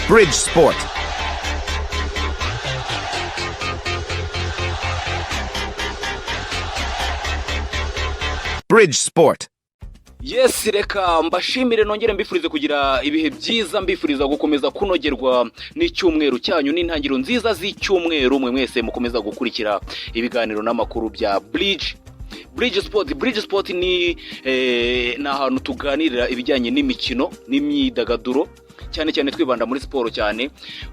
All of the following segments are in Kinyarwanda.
Bridge Sport. Bridge Sport. Yes, reka mbashimire nongere mbifurize kugira ibihe byiza, mbifuriza gukomeza kunogerwa n'icyumweru cyanyu n'intangiro nziza z'icyumweru. Mwe mwese mukomeza gukurikira ibiganiro n'amakuru bya Bridge Sport. Bridge Sport ni ahantu tuganirira ibijyanye n'imikino n'imyidagaduro, cyane cyane twibanda muri siporo cyane.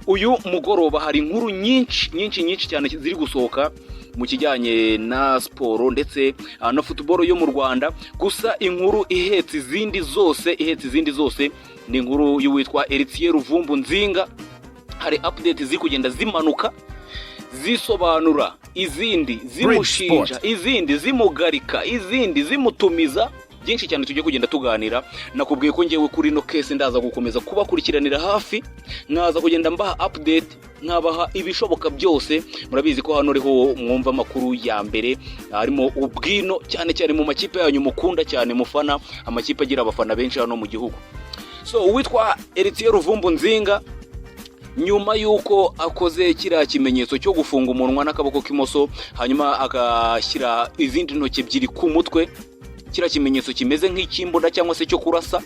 Uyu mugoroba hari inkuru nyinshi cyane ziri gusohoka mu kijyanye na siporo ndetse na football yo mu Rwanda. Gusa inkuru ihetse izindi zose ni inkuru y'uwitwa Luvumbu Nzinga. Hari update ziri kugenda zimanuka zisobanura, izindi zimushinja, izindi zimugarika, izindi zimutumiza. Byinshi cyane tujye kugenda tuganira. Nakubwiye ko ngewe kuri no case ndaza gukomeza kubakurikiranira hafi, nkaza kugenda mbaha update, nkabaha ibishoboka byose. Murabizi ko hano riho mwumva amakuru ya mbere, harimo ubwino cyane mu makipe yanyu mukunda cyane, mufana amakipe agira abafana benshi hano mu gihugu. So uwitwa Luvumbu Nzinga, nyuma yuko akoze kiriya kimenyetso cyo gufunga umunwa n'akaboko k'imoso, hanyuma agashyira izindi ntoki ebyiri ku mutwe, kiriya kimenyetso kimeze nk'ikimbunda cyangwa se cyo kurasa,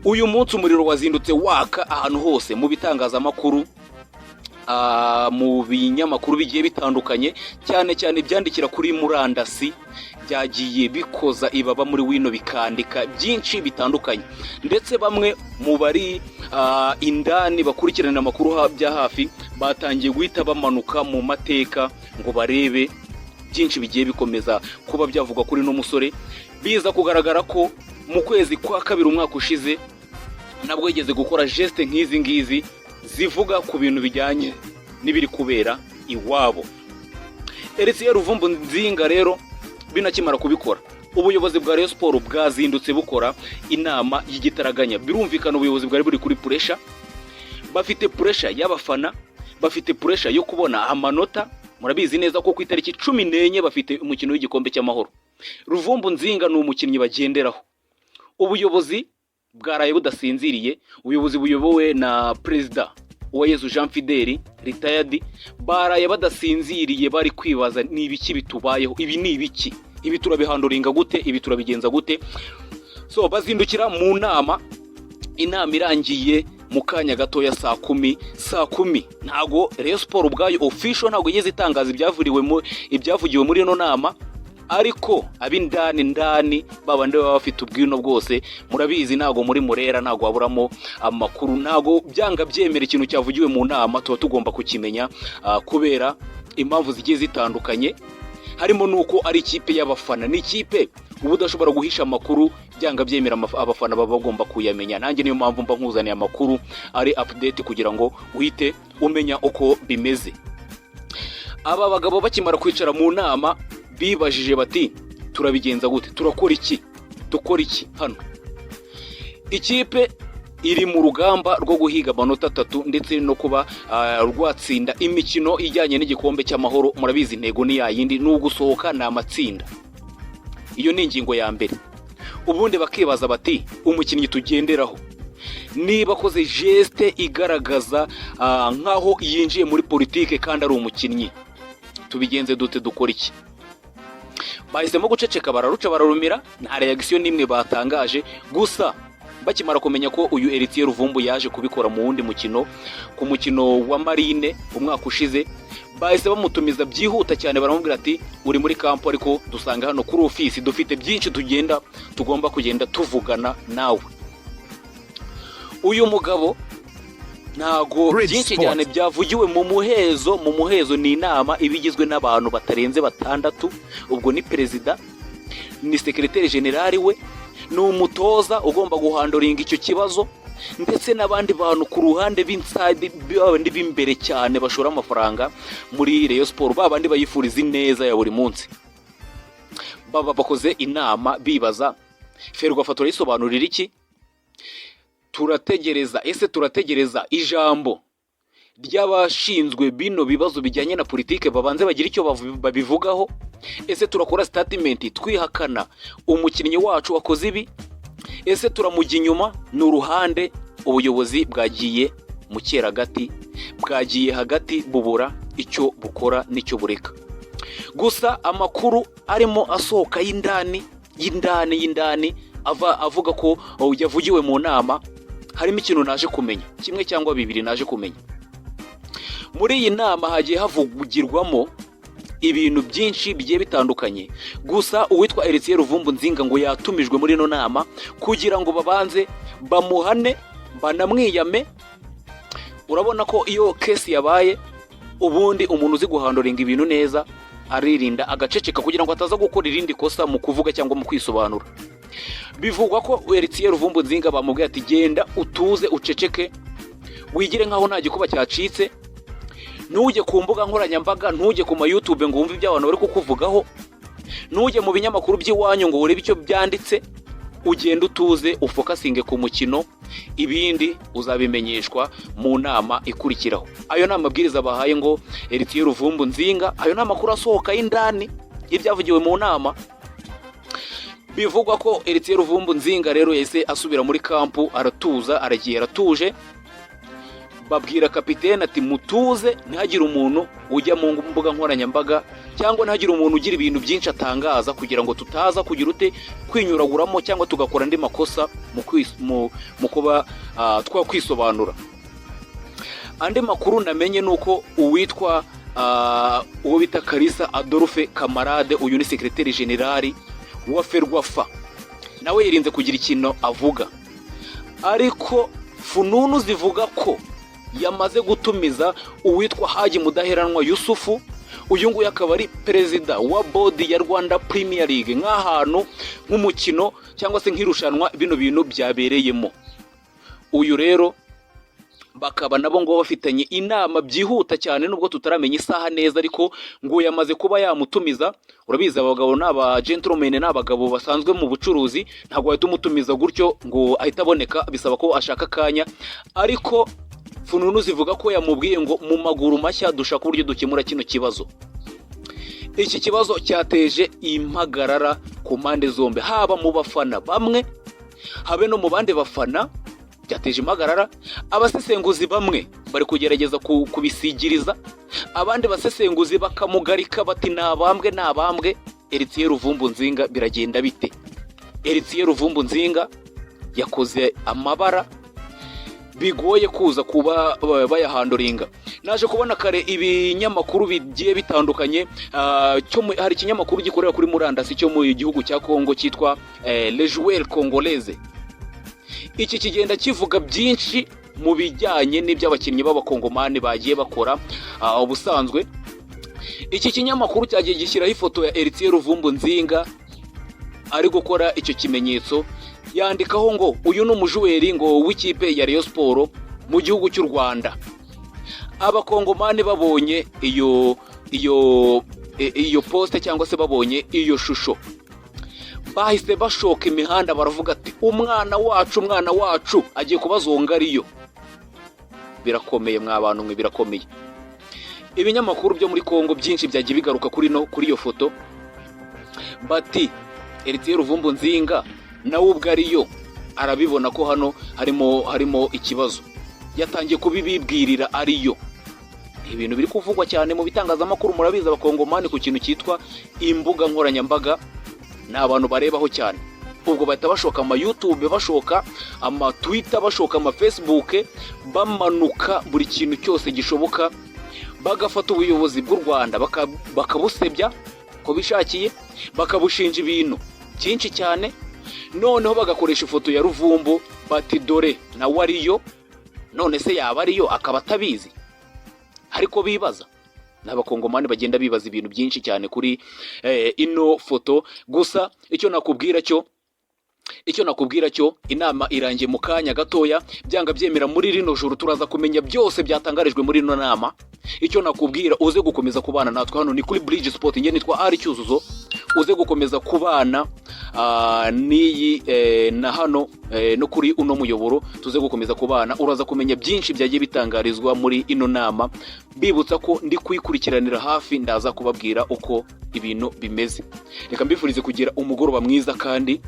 uyu munsi umuriro wazindutse waka ahantu hose mu bitangazamakuru, mu binyamakuru bigiye bitandukanye, cyane byandikira kuri murandasi, byagiye bikoza ibaba muri wino bikandika byinshi bitandukanye. Ndetse bamwe mu bari indani bakurikirana amakuru bya hafi batangiye guhita bamanuka mu mateka ngo barebe byinshi bigiye bikomeza kuba byavugwa kuri no musore. Biza kugaragara ko mu kwezi kwa kabiri umwaka ushize nabwo yigeze gukora geste nk'izi ngizi zivuga ku bintu bijyanye n'ibiri kubera iwabo. Luvumbu Nzinga rero binakimara kubikora, ubuyobozi bwa Rayon Sport bwazindutse bukora inama y'igitaraganya. Birumvikana ubuyobozi bwari buri kuri pressure, bafite pressure y'abafana, bafite pressure yo kubona amanota. Murabizi neza ko ku itariki 14 bafite umukino w'igikombe cy'amahoro. Luvumbu Nzinga ni umukinnyi bagenderaho. Ubuyobozi bwaraye budasinziriye, ubuyobozi buyobowe na Perezida Uwayezu Jean Fideli retired, baraye badasinziriye bari kwibaza ni ibiki bitubayeho, ibi ni ibiki, ibi turabihanduringa gute, ibi turabigenza gute. So bazindukira mu nama, inama irangiye mu kanya gatoya saa 10. Ntago Rayon Sport ubwayo official ntago yigeze itangaza ibyavugiwe muri no nama, ariko abindani babande baba bafite ubwino bwose. Murabizi ntago muri Murera ntago waburamo amakuru, ntago byanga byemera ikintu cyavugiwe mu nama tuba tugomba kukimenya, kubera impamvu zigiye zitandukanye. Harimo nuko ari ikipe y'abafana, ni ikipe ubu udashobora guhisha amakuru, byanga byemera abafana baba bagomba kuyamenya. Nanjye niyo mpamvu mba nkuzaniye amakuru ari update kugira ngo uhite umenya uko bimeze. Aba bagabo bakimara kwicara mu nama bibajije bati turabigenza gute, turakora iki, dukora iki hano. Ikipe iri mu rugamba rwo guhiga amanota 3 ndetse no kuba rwatsinda imikino ijyanye n'igikombe cy'amahoro. Murabizi intego ni yayindi, no gusohoka na amatsinda. Iyo ni ingingo ya mbere. Ubundi bakibaza bati umukinnyi tugenderaho niba akoze geste igaragaza nkaho yinjiye muri politike kandi ari umukinnyi, tubigenze dute, dukora iki? Bahisemo guceceka, bararuca bararumira, nta reaction nimwe batangaje. Gusa bakimara kumenya ko uyu Luvumbu yaje kubikora mu wundi mukino, ku mukino wa Marine umwaka ushize, bahise bamutumiza byihuta cyane, baramubwira ati uri muri kampo, ariko dusanga hano kuri ofisi dufite byinshi tugomba kugenda tuvugana nawe. Uyu mugabo ntago byinshi cyane byavugiwe mu muhezo. Ni inama ibigizwe n'abantu batarenze 6. Ubwo ni perezida, ni secrétaire général we, ni umutoza ugomba guhandoringa icyo kibazo, ndetse n'abandi bantu ku ruhande b'inside, babandi b'imbere cyane bashora amafaranga muri Rayon Sport, babandi bayifuriza ineza ya buri munsi. Baba bakoze inama bibaza Ferwafa yisobanurira iki. Turategereza ijambo ry'abashinzwe bino bibazo bijyanye na politike, babanze bagira icyo babivugaho. Ese turakora statement twihakana umukinnyi wacu wakoze ibi? Ese turamujya inyuma? N'uruhande ubuyobozi bwagiye mu cyeragati, bwagiye hagati bubura icyo bukora n'icyo bureka. Gusa amakuru arimo asohoka y'indani avuga ko yavugiwe mu nama, harimo ikintu naje kumenya, kimwe cyangwa bibiri naje kumenya. Muri iyi nama hagiye havugirwamo ibintu byinshi bigiye bitandukanye. Gusa uwitwa Luvumbu ngo yatumijwe muri ino nama kugira ngo babanze bamuhane banamwiyame. Urabona ko iyo kesi yabaye, ubundi umuntu uzi guhandoringa ibintu neza aririnda agaceceka kugira ngo ataza gukora irindi kosa mu kuvuga cyangwa mu kwisobanura. Bivugwa ko Luvumbu bamubwiye ati genda utuze uceceke, wigire nkaho nta gikuba cyacitse, ntujye ku mbuga nkoranyambaga, ntujye ku ma YouTube ngo wumve ibyo abantu bari kukuvugaho, ntujye mu binyamakuru by'iwanyu ngo urebe icyo byanditse, ugenda utuze ufokasinge ku mukino, ibindi uzabimenyeshwa mu nama ikurikiraho. Ayo nama abwiriza bahaye ngo Luvumbu ayo nama makuru asohoka y'indani y'ibyavugiwe mu nama. Bivugwa ko Luvumbu rero yahise asubira muri kampu, aratuza, aragiye aratuje. Babwira kapitene ati mutuze, ntihagire umuntu ujya mu mbuga nkoranyambaga cyangwa ntihagire umuntu ugira ibintu byinshi atangaza, kugira ngo tutaza kugira kwinyuraguramo cyangwa tugakora andi makosa mu kuba twakwisobanura. Andi makuru namenye nuko uwitwa uwo bita Kalisa Adolphe Kamarade, uyu ni sekreteri generali wa Ferwafa, nawe yirinze kugira ikintu avuga, ariko fununu zivuga ko yamaze gutumiza uwitwa Haji Mudaheranwa Yusufu. Uyu nguyu akaba ari perezida wa bodi ya Rwanda Premier League, nk'ahantu nk'umukino cyangwa se nk'irushanwa bino bintu byabereyemo. Uyu rero bakaba nabo ngo bafitanye inama byihuta cyane, nubwo tutaramenya isaha neza, ariko ngo yamaze kuba yamutumiza. Urabizi abagabo n'aba gentlemen n'abagabo basanzwe mu bucuruzi, ntabwo bahita umutumiza gutyo ngo ahita aboneka, bisaba ko ashaka akanya. Ariko fununu zivuga ko yamubwiye ngo mu maguru mashya dushaka uburyo dukemura kino kibazo. Iki kibazo cyateje impagarara ku mpande zombi, haba mu bafana bamwe, habe no mu bandi bafana byateje impagarara. Abasesenguzi bamwe bari kugerageza kubisigiriza, abandi basesenguzi bakamugarika bati nabambwe. Luvumbu biragenda bite? Luvumbu yakoze amabara bigoye kuza kuba bayahandoringa. Naje kubona kare ibinyamakuru bigiye bitandukanye, hari ikinyamakuru gikorera kuri murandasi cyo mu gihugu cya Kongo cyitwa Les Joueurs Congolaises. Iki kigenda kivuga byinshi mu bijyanye n'iby'abakinnyi b'abakongomani bagiye bakora. Ubusanzwe iki kinyamakuru cyagiye gishyiraho ifoto ya Luvumbu ari gukora icyo kimenyetso, yandikaho ngo uyu ni umujuweri ngo w'ikipe ya Rayon Sport mu gihugu cy'u Rwanda. Abakongomani babonye iyo poste cyangwa se babonye iyo shusho, bahise bashoka imihanda, baravuga ati umwana wacu agiye kubazonga ariyo. Birakomeye mw'abantu mwe, birakomeye. Ibinyamakuru byo muri Kongo byinshi byagiye bigaruka kuri iyo foto, bati Luvumbu nawe ubwo ariyo arabibona ko hano harimo ikibazo, yatangiye kubibibwirira ariyo. Ibintu biri kuvugwa cyane mu bitangazamakuru, murabizi abakongomani ku kintu cyitwa imbuga nkoranyambaga ni abantu barebaho cyane. Ubwo bahita bashoka ama YouTube, bashoka ama Twitter, bashoka ama Facebook, bamanuka buri kintu cyose gishoboka, bagafata ubuyobozi bw'u Rwanda bakabusebya ko bishakiye, bakabushinja ibintu byinshi cyane. Noneho bagakoresha ifoto ya Luvumbu bati dore nawe ariyo. None se yaba ariyo akaba atabizi? Ariko bibaza, n'abakongomani bagenda bibaza ibintu byinshi cyane kuri ino foto. Gusa icyo nakubwira cyo inama irangiye mu kanya gatoya, byanga byemera muri rino joro turaza kumenya byose byatangarijwe muri ino nama. Icyo nakubwira, uze gukomeza kubana natwe hano ni kuri Bridge Sport. Nge nitwa Ari Cyuzuzo, uze gukomeza kubana n'iyi na hano no kuri uno muyoboro, tuze gukomeza kubana. Uraza kumenya byinshi byagiye bitangarizwa muri ino nama, bibutsa ko ndi kwikurikiranira hafi, ndaza kubabwira uko ibintu bimeze. Reka mbifurize kugira umugoroba mwiza kandi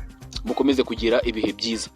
mukomeze kugira ibihe byiza.